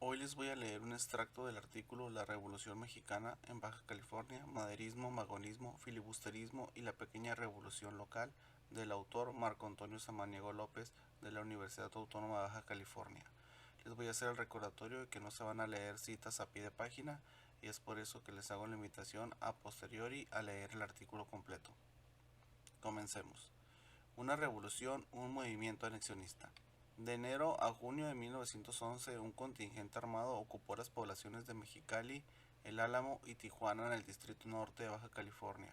Hoy les voy a leer un extracto del artículo La Revolución Mexicana en Baja California, Maderismo, Magonismo, Filibusterismo y la Pequeña Revolución Local del autor Marco Antonio Samaniego López de la Universidad Autónoma de Baja California. Les voy a hacer el recordatorio de que no se van a leer citas a pie de página y es por eso que les hago la invitación a posteriori a leer el artículo completo. Comencemos. Una revolución, un movimiento anexionista. De enero a junio de 1911, un contingente armado ocupó las poblaciones de Mexicali, El Álamo y Tijuana en el Distrito Norte de Baja California.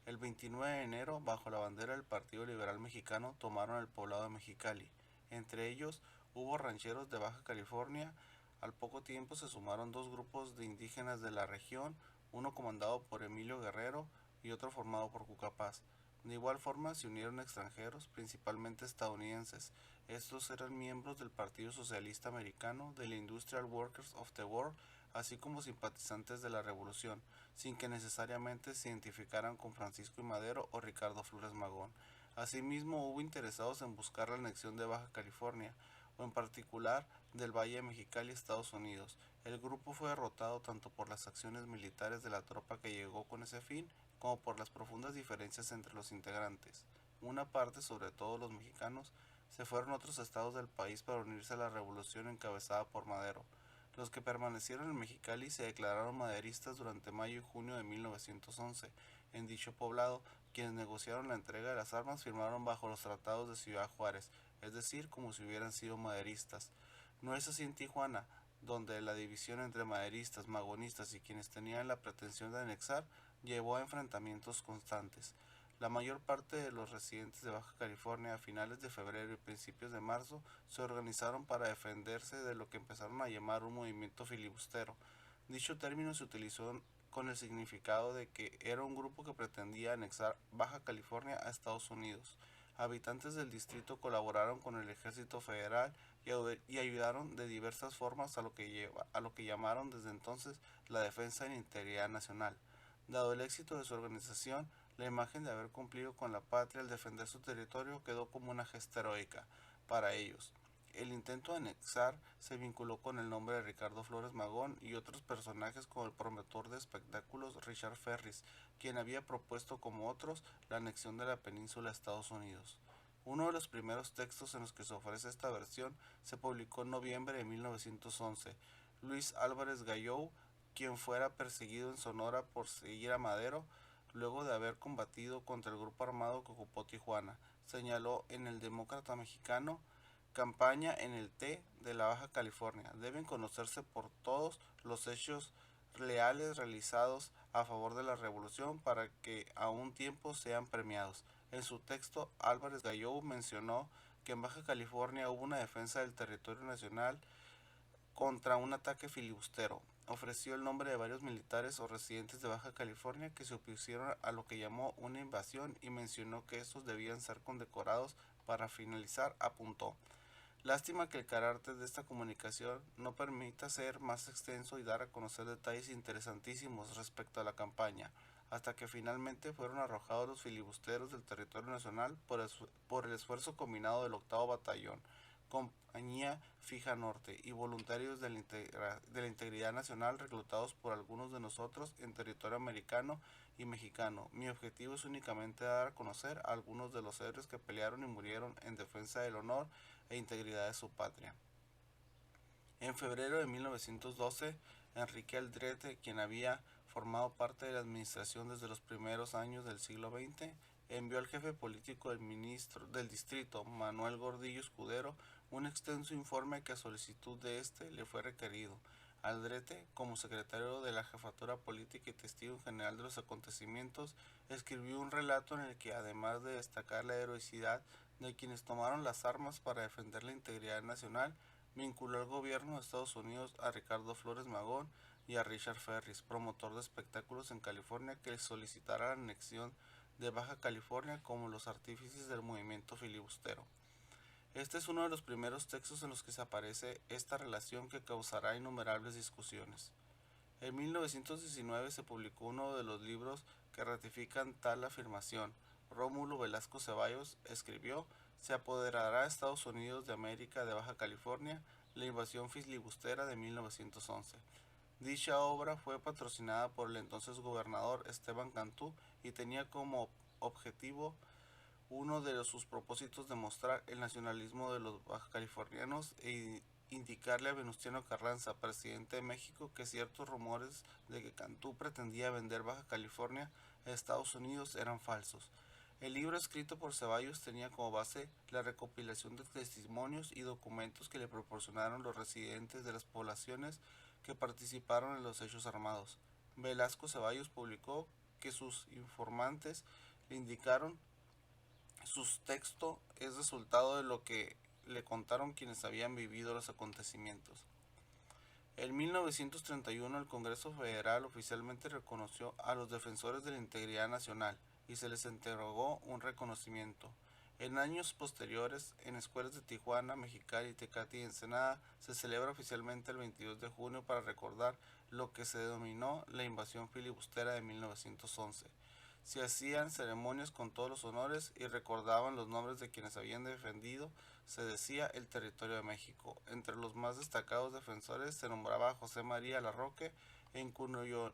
El 29 de enero, bajo la bandera del Partido Liberal Mexicano, tomaron el poblado de Mexicali. Entre ellos hubo rancheros de Baja California. Al poco tiempo se sumaron dos grupos de indígenas de la región, uno comandado por Emilio Guerrero y otro formado por Cucapaz. De igual forma se unieron extranjeros, principalmente estadounidenses. Estos eran miembros del Partido Socialista Americano, del Industrial Workers of the World, así como simpatizantes de la Revolución, sin que necesariamente se identificaran con Francisco I. Madero o Ricardo Flores Magón. Asimismo, hubo interesados en buscar la anexión de Baja California, o en particular del Valle de Mexicali, Estados Unidos. El grupo fue derrotado tanto por las acciones militares de la tropa que llegó con ese fin, como por las profundas diferencias entre los integrantes. Una parte, sobre todo los mexicanos, se fueron a otros estados del país para unirse a la revolución encabezada por Madero. Los que permanecieron en Mexicali se declararon maderistas durante mayo y junio de 1911. En dicho poblado, quienes negociaron la entrega de las armas firmaron bajo los tratados de Ciudad Juárez, es decir, como si hubieran sido maderistas. No es así en Tijuana, donde la división entre maderistas, magonistas y quienes tenían la pretensión de anexar llevó a enfrentamientos constantes. La mayor parte de los residentes de Baja California a finales de febrero y principios de marzo se organizaron para defenderse de lo que empezaron a llamar un movimiento filibustero. Dicho término se utilizó con el significado de que era un grupo que pretendía anexar Baja California a Estados Unidos. Habitantes del distrito colaboraron con el ejército federal y ayudaron de diversas formas a lo que llamaron desde entonces la defensa de la integridad nacional. Dado el éxito de su organización, la imagen de haber cumplido con la patria al defender su territorio quedó como una gesta heroica para ellos. El intento de anexar se vinculó con el nombre de Ricardo Flores Magón y otros personajes como el promotor de espectáculos Richard Ferris, quien había propuesto como otros la anexión de la península a Estados Unidos. Uno de los primeros textos en los que se ofrece esta versión se publicó en noviembre de 1911. Luis Álvarez Gallou, quien fuera perseguido en Sonora por seguir a Madero, luego de haber combatido contra el grupo armado que ocupó Tijuana, señaló en el Demócrata Mexicano: campaña en el T de la Baja California. Deben conocerse por todos los hechos leales realizados a favor de la revolución para que a un tiempo sean premiados. En su texto, Álvarez Gallou mencionó que en Baja California hubo una defensa del territorio nacional contra un ataque filibustero. Ofreció el nombre de varios militares o residentes de Baja California que se opusieron a lo que llamó una invasión y mencionó que estos debían ser condecorados. Para finalizar, apuntó: lástima que el carácter de esta comunicación no permita ser más extenso y dar a conocer detalles interesantísimos respecto a la campaña, hasta que finalmente fueron arrojados los filibusteros del territorio nacional por el esfuerzo combinado del octavo batallón, Compañía Fija Norte y voluntarios de la integridad nacional reclutados por algunos de nosotros en territorio americano y mexicano. Mi objetivo es únicamente dar a conocer a algunos de los héroes que pelearon y murieron en defensa del honor e integridad de su patria. En febrero de 1912, Enrique Aldrete, quien había formado parte de la administración desde los primeros años del siglo XX, envió al jefe político del ministro del distrito, Manuel Gordillo Escudero, un extenso informe que a solicitud de este le fue requerido. Aldrete, como secretario de la jefatura política y testigo en general de los acontecimientos, escribió un relato en el que, además de destacar la heroicidad de quienes tomaron las armas para defender la integridad nacional, vinculó al gobierno de Estados Unidos a Ricardo Flores Magón y a Richard Ferris, promotor de espectáculos en California, que solicitara la anexión de Baja California como los artífices del movimiento filibustero. Este es uno de los primeros textos en los que se aparece esta relación que causará innumerables discusiones. En 1919 se publicó uno de los libros que ratifican tal afirmación. Rómulo Velasco Ceballos escribió: se apoderará Estados Unidos de América de Baja California La invasión filibustera de 1911. Dicha obra fue patrocinada por el entonces gobernador Esteban Cantú y tenía como objetivo uno de sus propósitos demostrar el nacionalismo de los bajacalifornianos e indicarle a Venustiano Carranza, presidente de México, que ciertos rumores de que Cantú pretendía vender Baja California a Estados Unidos eran falsos. El libro escrito por Ceballos tenía como base la recopilación de testimonios y documentos que le proporcionaron los residentes de las poblaciones que participaron en los hechos armados. Velasco Ceballos publicó que sus informantes le indicaron sus texto es resultado de lo que le contaron quienes habían vivido los acontecimientos. En 1931 el Congreso Federal oficialmente reconoció a los defensores de la integridad nacional y se les entregó un reconocimiento. En años posteriores, en escuelas de Tijuana, Mexicali, Tecate y Ensenada, se celebra oficialmente el 22 de junio para recordar lo que se denominó la invasión filibustera de 1911. Se hacían ceremonias con todos los honores y recordaban los nombres de quienes habían defendido, se decía, el territorio de México. Entre los más destacados defensores se nombraba a José María Larroque, en cuyo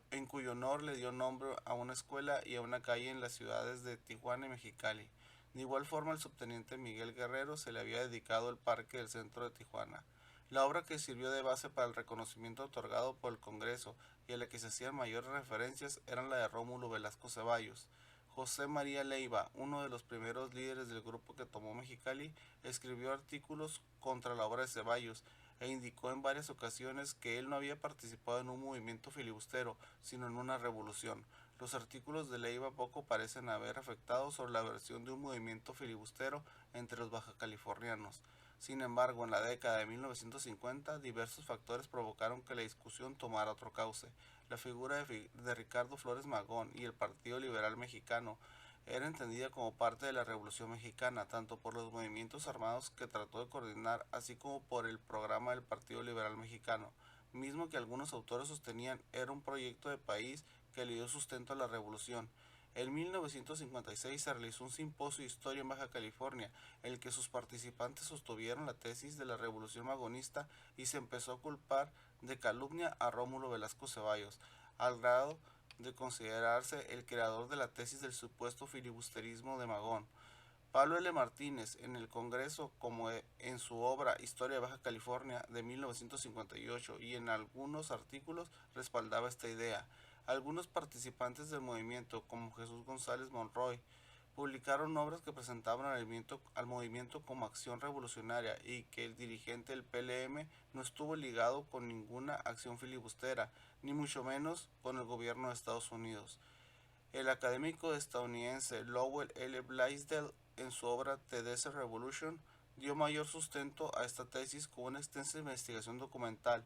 honor le dio nombre a una escuela y a una calle en las ciudades de Tijuana y Mexicali. De igual forma, al subteniente Miguel Guerrero se le había dedicado el parque del centro de Tijuana. La obra que sirvió de base para el reconocimiento otorgado por el Congreso y a la que se hacían mayores referencias eran la de Rómulo Velasco Ceballos. José María Leiva, uno de los primeros líderes del grupo que tomó Mexicali, escribió artículos contra la obra de Ceballos e indicó en varias ocasiones que él no había participado en un movimiento filibustero, sino en una revolución. Los artículos de Leiva poco parecen haber afectado sobre la versión de un movimiento filibustero entre los bajacalifornianos. Sin embargo, en la década de 1950, diversos factores provocaron que la discusión tomara otro cauce. La figura de Ricardo Flores Magón y el Partido Liberal Mexicano era entendida como parte de la Revolución Mexicana, tanto por los movimientos armados que trató de coordinar, así como por el programa del Partido Liberal Mexicano, mismo que algunos autores sostenían era un proyecto de país que le dio sustento a la revolución. En 1956 se realizó un simposio de historia en Baja California, en el que sus participantes sostuvieron la tesis de la revolución magonista y se empezó a culpar de calumnia a Rómulo Velasco Ceballos, al grado de considerarse el creador de la tesis del supuesto filibusterismo de Magón. Pablo L. Martínez, en el Congreso, como en su obra Historia de Baja California de 1958 y en algunos artículos, respaldaba esta idea. Algunos participantes del movimiento, como Jesús González Monroy, publicaron obras que presentaban al movimiento como acción revolucionaria y que el dirigente del PLM no estuvo ligado con ninguna acción filibustera, ni mucho menos con el gobierno de Estados Unidos. El académico estadounidense Lowell L. Blaisdell, en su obra The Desert Revolution, dio mayor sustento a esta tesis con una extensa investigación documental.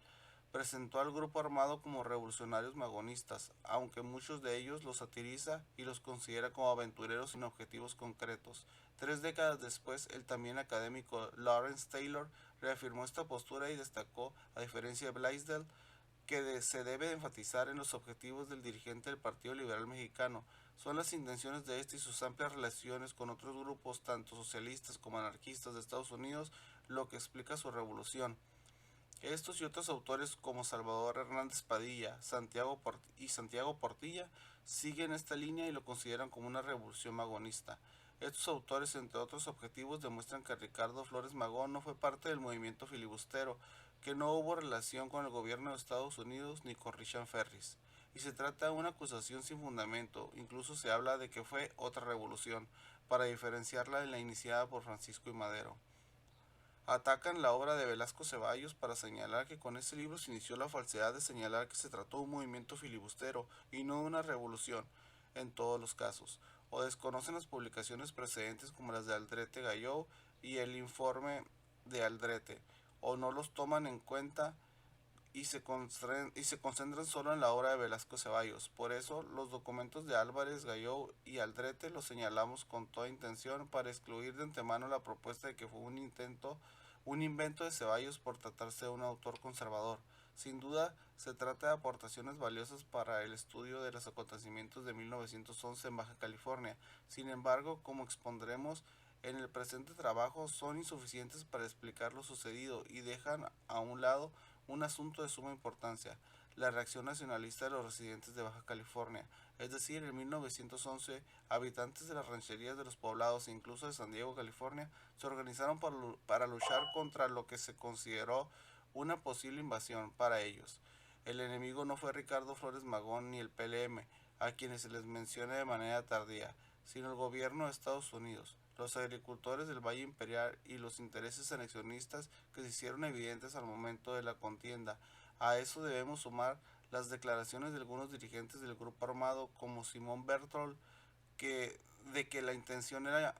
Presentó al grupo armado como revolucionarios magonistas, aunque muchos de ellos los satiriza y los considera como aventureros sin objetivos concretos. 3 décadas después, el también académico Lawrence Taylor reafirmó esta postura y destacó, a diferencia de Blaisdell, que se debe enfatizar en los objetivos del dirigente del Partido Liberal Mexicano. Son las intenciones de este y sus amplias relaciones con otros grupos, tanto socialistas como anarquistas de Estados Unidos, lo que explica su revolución. Estos y otros autores como Salvador Hernández Padilla, Santiago Portilla siguen esta línea y lo consideran como una revolución magonista. Estos autores, entre otros objetivos, demuestran que Ricardo Flores Magón no fue parte del movimiento filibustero, que no hubo relación con el gobierno de Estados Unidos ni con Richard Ferris. Y se trata de una acusación sin fundamento, incluso se habla de que fue otra revolución, para diferenciarla de la iniciada por Francisco y Madero. Atacan la obra de Velasco Ceballos para señalar que con este libro se inició la falsedad de señalar que se trató de un movimiento filibustero y no de una revolución en todos los casos, o desconocen las publicaciones precedentes como las de Aldrete Gallou y el informe de Aldrete, o no los toman en cuenta y se concentran solo en la obra de Velasco Ceballos. Por eso, los documentos de Álvarez, Gallou y Aldrete los señalamos con toda intención para excluir de antemano la propuesta de que fue un invento de Ceballos por tratarse de un autor conservador. Sin duda, se trata de aportaciones valiosas para el estudio de los acontecimientos de 1911 en Baja California. Sin embargo, como expondremos en el presente trabajo son insuficientes para explicar lo sucedido y dejan a un lado un asunto de suma importancia, la reacción nacionalista de los residentes de Baja California. Es decir, en 1911, habitantes de las rancherías de los poblados e incluso de San Diego, California, se organizaron para luchar contra lo que se consideró una posible invasión para ellos. El enemigo no fue Ricardo Flores Magón ni el PLM, a quienes se les menciona de manera tardía, sino el gobierno de Estados Unidos, los agricultores del Valle Imperial y los intereses anexionistas que se hicieron evidentes al momento de la contienda. A eso debemos sumar las declaraciones de algunos dirigentes del grupo armado como Simón Berthold de que la intención era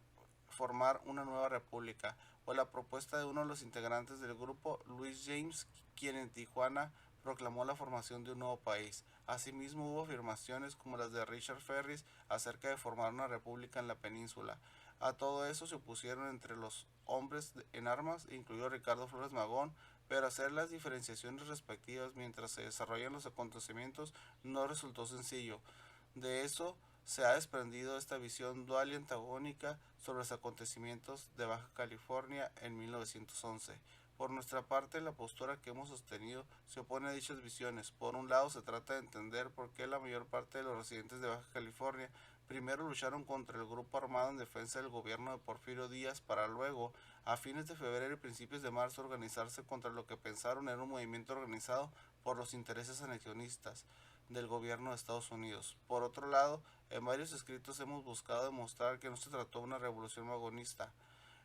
formar una nueva república, o la propuesta de uno de los integrantes del grupo, Luis James, quien en Tijuana proclamó la formación de un nuevo país. Asimismo hubo afirmaciones como las de Richard Ferris acerca de formar una república en la península. A todo eso se opusieron entre los hombres en armas, incluido Ricardo Flores Magón, pero hacer las diferenciaciones respectivas mientras se desarrollan los acontecimientos no resultó sencillo. De eso se ha desprendido esta visión dual y antagónica sobre los acontecimientos de Baja California en 1911. Por nuestra parte, la postura que hemos sostenido se opone a dichas visiones. Por un lado, se trata de entender por qué la mayor parte de los residentes de Baja California primero lucharon contra el grupo armado en defensa del gobierno de Porfirio Díaz para luego, a fines de febrero y principios de marzo, organizarse contra lo que pensaron era un movimiento organizado por los intereses anexionistas del gobierno de Estados Unidos. Por otro lado, en varios escritos hemos buscado demostrar que no se trató de una revolución magonista.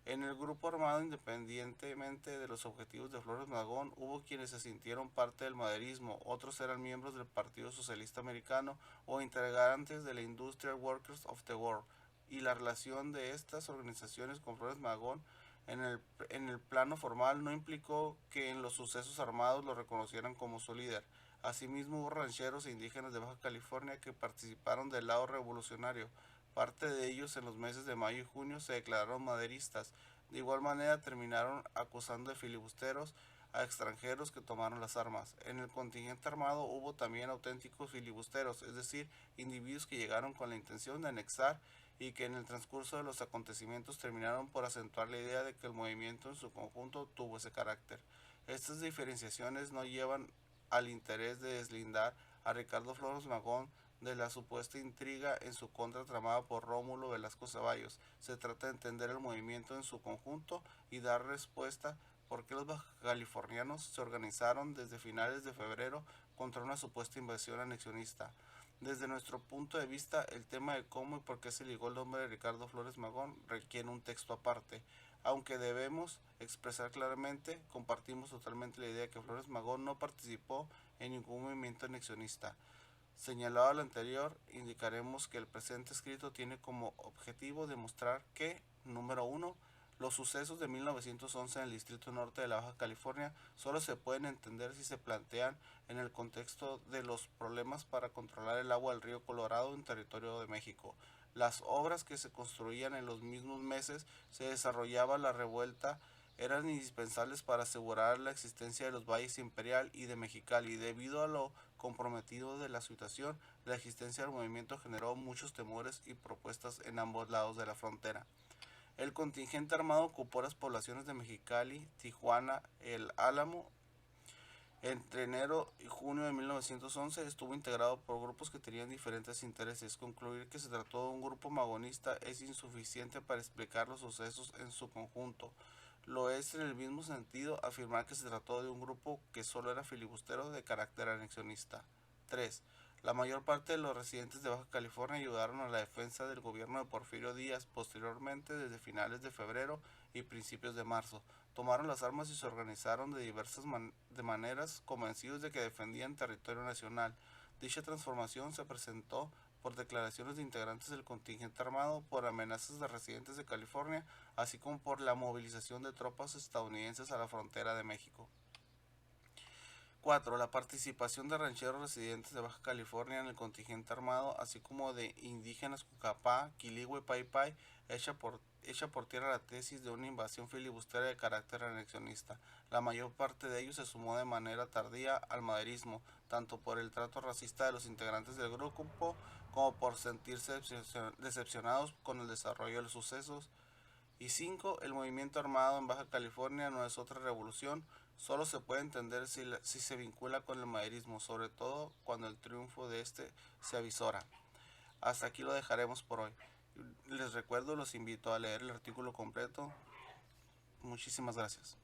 En el grupo armado, independientemente de los objetivos de Flores Magón, hubo quienes se sintieron parte del maderismo, otros eran miembros del Partido Socialista Americano o integrantes de la Industrial Workers of the World, y la relación de estas organizaciones con Flores Magón en el plano formal no implicó que en los sucesos armados lo reconocieran como su líder. Asimismo, hubo rancheros e indígenas de Baja California que participaron del lado revolucionario. Parte de ellos en los meses de mayo y junio se declararon maderistas. De igual manera terminaron acusando de filibusteros a extranjeros que tomaron las armas. En el contingente armado hubo también auténticos filibusteros, es decir, individuos que llegaron con la intención de anexar y que en el transcurso de los acontecimientos terminaron por acentuar la idea de que el movimiento en su conjunto tuvo ese carácter. Estas diferenciaciones no llevan al interés de deslindar a Ricardo Flores Magón de la supuesta intriga en su contra tramada por Rómulo Velasco Ceballos. Se trata de entender el movimiento en su conjunto y dar respuesta por qué los bajacalifornianos se organizaron desde finales de febrero contra una supuesta invasión anexionista. Desde nuestro punto de vista, el tema de cómo y por qué se ligó el nombre de Ricardo Flores Magón requiere un texto aparte. Aunque debemos expresar claramente, compartimos totalmente la idea de que Flores Magón no participó en ningún movimiento anexionista. Señalado lo anterior, indicaremos que el presente escrito tiene como objetivo demostrar que, número uno, los sucesos de 1911 en el Distrito Norte de la Baja California solo se pueden entender si se plantean en el contexto de los problemas para controlar el agua del río Colorado en territorio de México. Las obras que se construían en los mismos meses se desarrollaba la revuelta eran indispensables para asegurar la existencia de los valles Imperial y de Mexicali. Debido a lo comprometido de la situación, la existencia del movimiento generó muchos temores y propuestas en ambos lados de la frontera. El contingente armado ocupó las poblaciones de Mexicali, Tijuana, El Álamo. Entre enero y junio de 1911 estuvo integrado por grupos que tenían diferentes intereses. Concluir que se trató de un grupo magonista es insuficiente para explicar los sucesos en su conjunto. Lo es en el mismo sentido afirmar que se trató de un grupo que solo era filibustero de carácter anexionista. 3. La mayor parte de los residentes de Baja California ayudaron a la defensa del gobierno de Porfirio Díaz posteriormente desde finales de febrero y principios de marzo. Tomaron las armas y se organizaron de diversas maneras convencidos de que defendían territorio nacional. Dicha transformación se presentó por declaraciones de integrantes del contingente armado, por amenazas de residentes de California, así como por la movilización de tropas estadounidenses a la frontera de México. 4. La participación de rancheros residentes de Baja California en el contingente armado, así como de indígenas Cucapá, Quiligua y Paipai, echa por tierra la tesis de una invasión filibustera de carácter anexionista. La mayor parte de ellos se sumó de manera tardía al maderismo, tanto por el trato racista de los integrantes del grupo como por sentirse decepcionados con el desarrollo de los sucesos Y 5. El movimiento armado en Baja California no es otra revolución, solo se puede entender si se vincula con el maderismo, sobre todo cuando el triunfo de este se avisora. Hasta aquí lo dejaremos por hoy. Les recuerdo, los invito a leer el artículo completo. Muchísimas gracias.